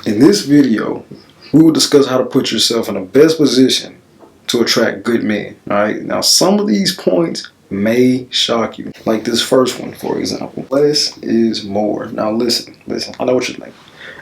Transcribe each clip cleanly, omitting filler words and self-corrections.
In this video, we will discuss how to put yourself in the best position to attract good men. Alright, now some of these points may shock you. Like this first one, for example. Less is more. Now listen, I know what you're thinking.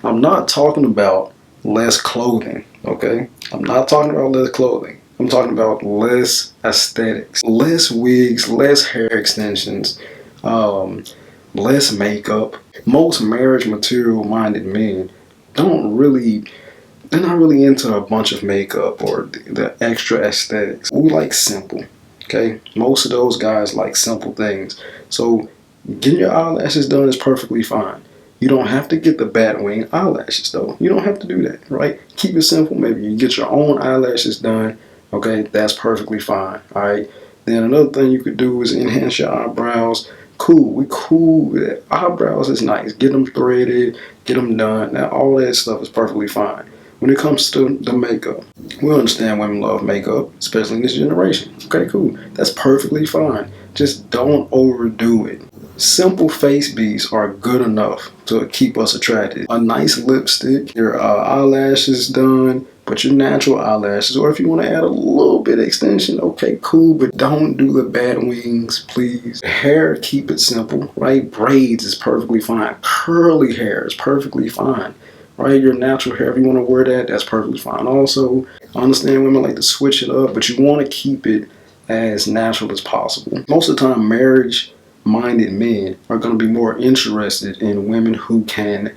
I'm not talking about less clothing, okay? I'm not talking about less clothing. I'm talking about less aesthetics. Less wigs, less hair extensions, less makeup. Most marriage material minded men they're not really into a bunch of makeup or the extra aesthetics. We like simple, okay? Most of those guys like simple things. So getting your eyelashes done is perfectly fine. You don't have to get the bat wing eyelashes though. You don't have to do that, right? Keep it simple. Maybe you get your own eyelashes done, okay? That's perfectly fine, all right? Then another thing you could do is enhance your eyebrows. Cool, we cool with it. Eyebrows is nice. Get them threaded, get them done. Now, all that stuff is perfectly fine. When it comes to the makeup, we understand women love makeup, especially in this generation. Okay, cool. That's perfectly fine. Just don't overdo it. Simple face beads are good enough to keep us attracted. A nice lipstick, your eyelashes done, but your natural eyelashes, or if you want to add a little bit of extension, okay, cool, but don't do the bat wings, please. Hair, keep it simple, right? Braids is perfectly fine. Curly hair is perfectly fine, right? Your natural hair, if you want to wear that, that's perfectly fine. Also, I understand women like to switch it up, but you want to keep it as natural as possible. Most of the time, marriage-minded men are going to be more interested in women who can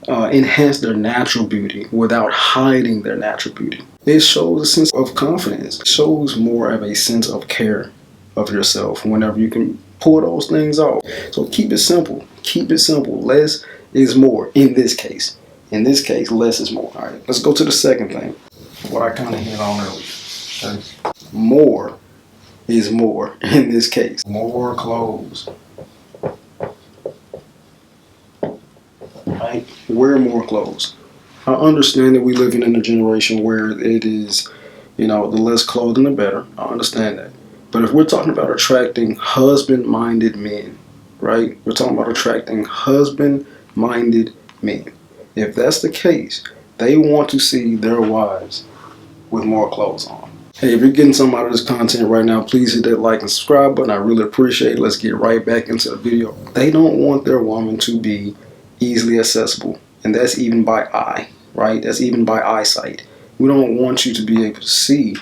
enhance their natural beauty without hiding their natural beauty. It shows a sense of confidence. It shows more of a sense of care of yourself whenever you can pull those things off. So keep it simple. Keep it simple. Less is more in this case. In this case, less is more. All right, let's go to the second thing. What I kind of hit on earlier. Okay? More is more in this case. More clothes. Right? Wear more clothes. I understand that we live in a generation where it is, the less clothing the better. I understand that. But if we're talking about attracting husband-minded men, right? We're talking about attracting husband-minded men. If that's the case, they want to see their wives with more clothes on. Hey, if you're getting something out of this content right now, please hit that like and subscribe button. I really appreciate it. Let's get right back into the video. They don't want their woman to be easily accessible, and that's even by eye, right? That's even by eyesight. We don't want you to be able to see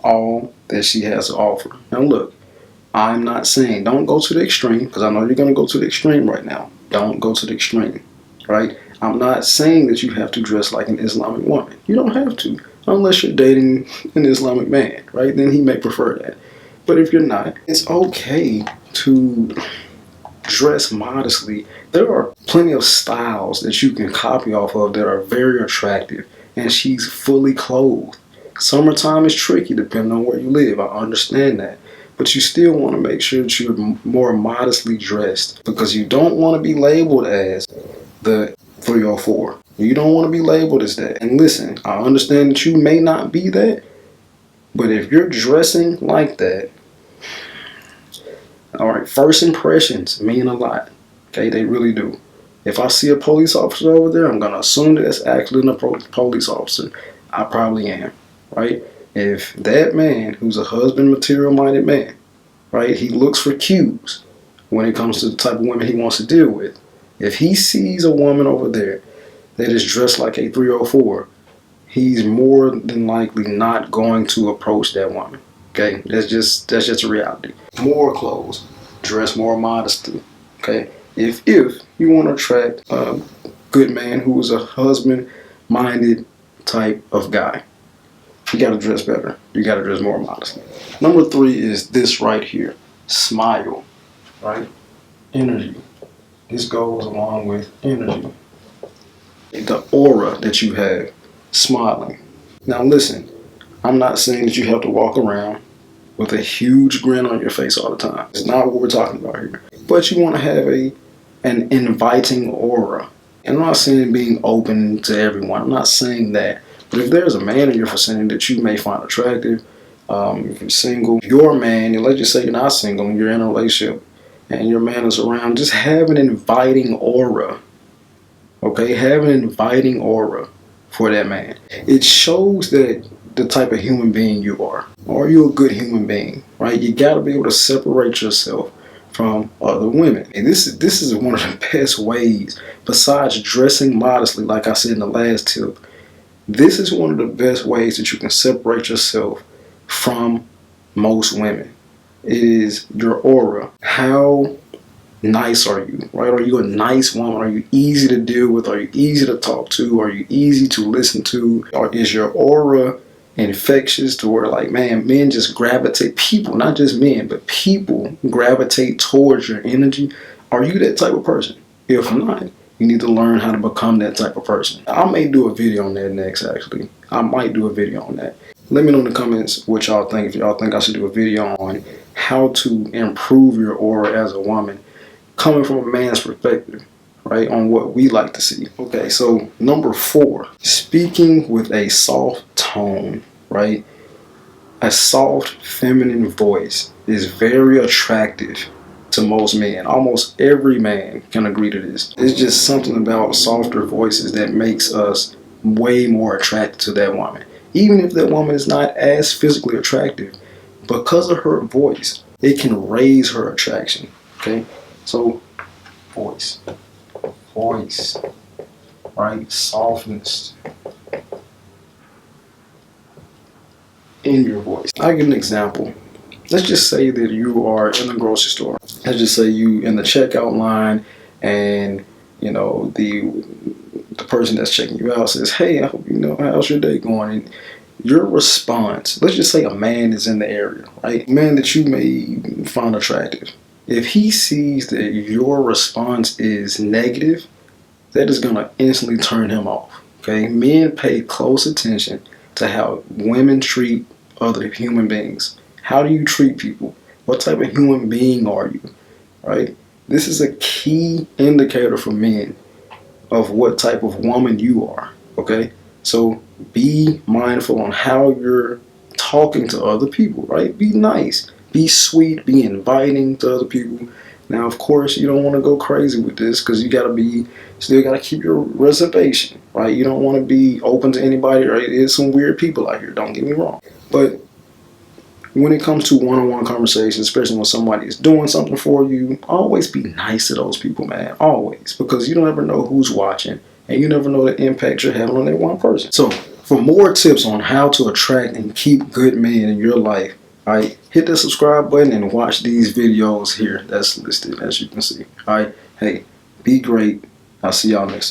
all that she has to offer. Now look, I'm not saying don't go to the extreme, because I know you're going to go to the extreme right now. Don't go to the extreme, right? I'm not saying that you have to dress like an Islamic woman. You don't have to, unless you're dating an Islamic man, right? Then he may prefer that. But if you're not, it's okay to dress modestly. There are plenty of styles that you can copy off of that are very attractive, and she's fully clothed. Summertime is tricky depending on where you live. I understand that. But you still want to make sure that you're more modestly dressed, because you don't want to be labeled as the 304. You don't want to be labeled as that. And listen, I understand that you may not be that, but if you're dressing like that, all right, first impressions mean a lot. Okay, they really do. If I see a police officer over there, I'm going to assume that it's actually a police officer. I probably am, right? If that man, who's a husband material-minded man, right, he looks for cues when it comes to the type of women he wants to deal with. If he sees a woman over there that is dressed like a 304, he's more than likely not going to approach that woman. Okay, that's just a reality. More clothes, dress more modestly. Okay, if you want to attract a good man who is a husband-minded type of guy, you got to dress better. You got to dress more modestly. Number 3 is this right here. Smile, right? Energy. This goes along with energy. The aura that you have, smiling. Now listen, I'm not saying that you have to walk around with a huge grin on your face all the time. It's not what we're talking about here. But you want to have an inviting aura. And I'm not saying being open to everyone. I'm not saying that. But if there's a man in your vicinity that you may find attractive, if you're single, your man, and let's just say you're not single and you're in a relationship and your man is around, just have an inviting aura. Okay, have an inviting aura. for that man. It shows that the type of human being you are. Are you a good human being, right? You got to be able to separate yourself from other women. And this is one of the best ways, besides dressing modestly, like I said in the last tip. This is one of the best ways that you can separate yourself from most women. It is your aura. How nice are you, right? Are you a nice woman? Are you easy to deal with? Are you easy to talk to? Are you easy to listen to? Or is your aura infectious to where, like, man, men just gravitate, people, not just men, but people gravitate towards your energy? Are you that type of person? If not, you need to learn how to become that type of person. I may do a video on that next, actually. I might do a video on that. Let me know in the comments what y'all think. If y'all think I should do a video on how to improve your aura as a woman, coming from a man's perspective, right, on what we like to see. Okay, so number 4, speaking with a soft tone, right? A soft feminine voice is very attractive to most men. Almost every man can agree to this. It's just something about softer voices that makes us way more attracted to that woman. Even if that woman is not as physically attractive, because of her voice, it can raise her attraction. Okay, so voice, right? Softness in your voice. I'll give an example. Let's just say that you are in the grocery store. Let's just say you in the checkout line, and you know the person that's checking you out says, "Hey, I hope you know how's your day going?" And your response, let's just say a man is in the area, right? A man that you may find attractive. If he sees that your response is negative, that is going to instantly turn him off. Okay, men pay close attention to how women treat other human beings. How do you treat people? What type of human being are you? Right? This is a key indicator for men of what type of woman you are. Okay, so be mindful on how you're talking to other people. Right? Be nice, be sweet, be inviting to other people. Now, of course, you don't want to go crazy with this because you still gotta keep your reservation, right? You don't want to be open to anybody, right? There's some weird people out here, don't get me wrong. But when it comes to one-on-one conversations, especially when somebody is doing something for you, always be nice to those people, man. Always. Because you don't ever know who's watching, and you never know the impact you're having on that one person. So, for more tips on how to attract and keep good men in your life, alright, hit the subscribe button and watch these videos here that's listed, as you can see. Alright, hey, be great. I'll see y'all next time.